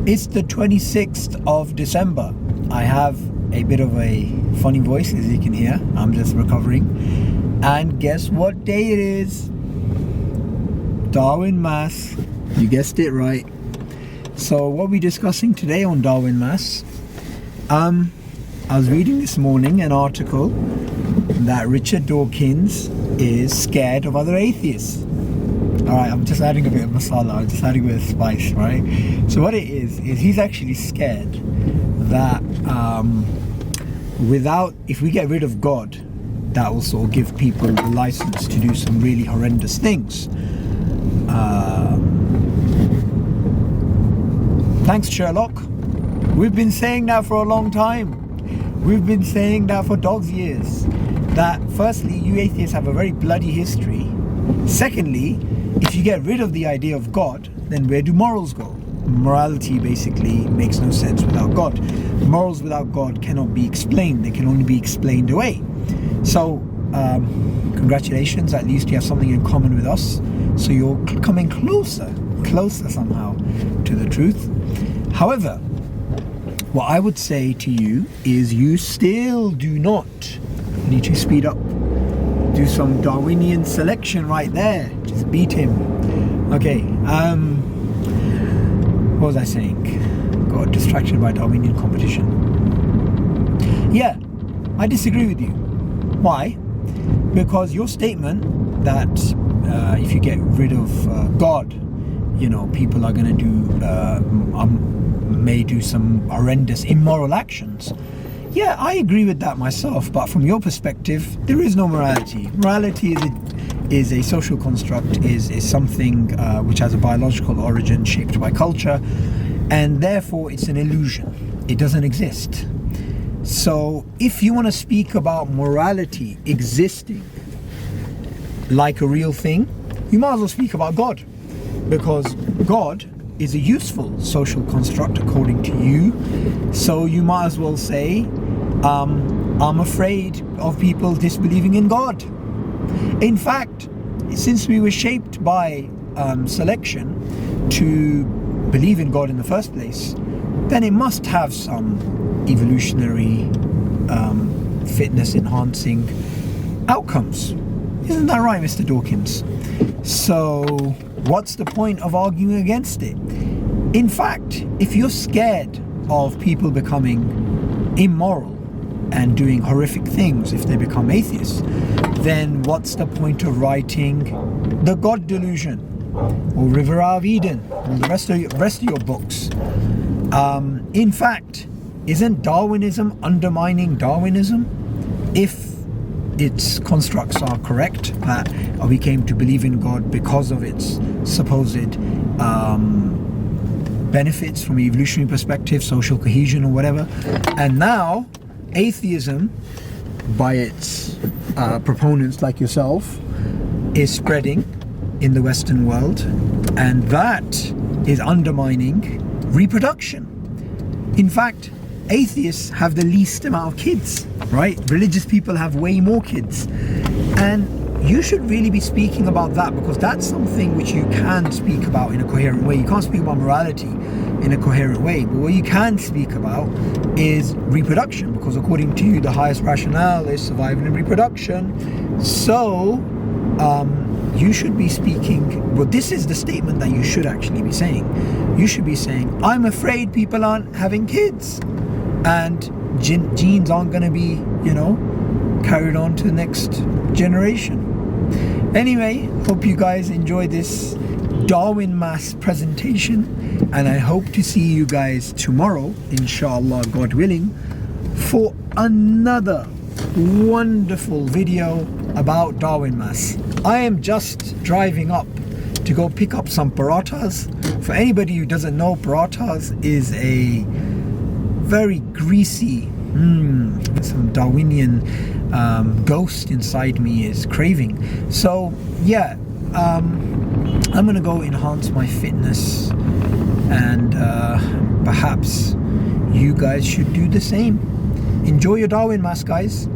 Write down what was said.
It's the 26th of December. I have a bit of a funny voice, as you can hear. I'm just recovering. And guess what day it is? Darwin Mass. You guessed it right. So what are we discussing today on Darwin Mass? I was reading this morning an article that Richard Dawkins is scared of other atheists. Alright, I'm just adding a bit of masala, I'm just adding a bit of spice, right? So what it is he's actually scared that if we get rid of God, that will sort of give people the license to do some really horrendous things. Thanks, Sherlock. We've been saying that for a long time. We've been saying that for dog's years. That firstly, you atheists have a very bloody history. Secondly, if you get rid of the idea of God, then where do morals go? Morality basically makes no sense without God. Morals without God cannot be explained. They can only be explained away. So, congratulations, at least you have something in common with us. So you're coming closer somehow to the truth. However, what I would say to you is you still do not need to speed up. Do some Darwinian selection right there. Just beat him. Okay, what was I saying? Got distracted by Darwinian competition. Yeah, I disagree with you. Why? Because your statement that if you get rid of God, you know, people are going to may do some horrendous immoral actions. Yeah, I agree with that myself, but from your perspective, there is no morality. Morality is a social construct, is something which has a biological origin shaped by culture, and therefore it's an illusion. It doesn't exist. So if you want to speak about morality existing like a real thing, you might as well speak about God, because God is a useful social construct according to you. So you might as well say, I'm afraid of people disbelieving in God. In fact, since we were shaped by selection to believe in God in the first place, then it must have some evolutionary fitness enhancing outcomes. Isn't that right, Mr. Dawkins? So what's the point of arguing against it? In fact, if you're scared of people becoming immoral and doing horrific things if they become atheists, then what's the point of writing The God Delusion or River of Eden or the rest of your books? In fact, isn't Darwinism undermining Darwinism? If its constructs are correct, that we came to believe in God because of its supposed benefits from an evolutionary perspective, social cohesion or whatever, and now atheism by its proponents like yourself is spreading in the Western world, and that is undermining reproduction. In fact, atheists have the least amount of kids, right? Religious people have way more kids, and you should really be speaking about that, because that's something which you can speak about in a coherent way. You can't speak about morality in a coherent way, but what you can speak about is reproduction, because according to you, the highest rationale is survival and reproduction. So you should be speaking, well, this is the statement that you should actually be saying. You should be saying, I'm afraid people aren't having kids, and genes aren't going to be, carried on to the next generation. Anyway, hope you guys enjoy this Darwin Mass presentation, and I hope to see you guys tomorrow, inshallah, God willing, for another wonderful video about Darwin Mass. I am just driving up to go pick up some parathas. For anybody who doesn't know, parathas is a very greasy, some Darwinian ghost inside me is craving. So yeah, I'm gonna go enhance my fitness, and perhaps you guys should do the same. Enjoy your Darwin Mass, guys.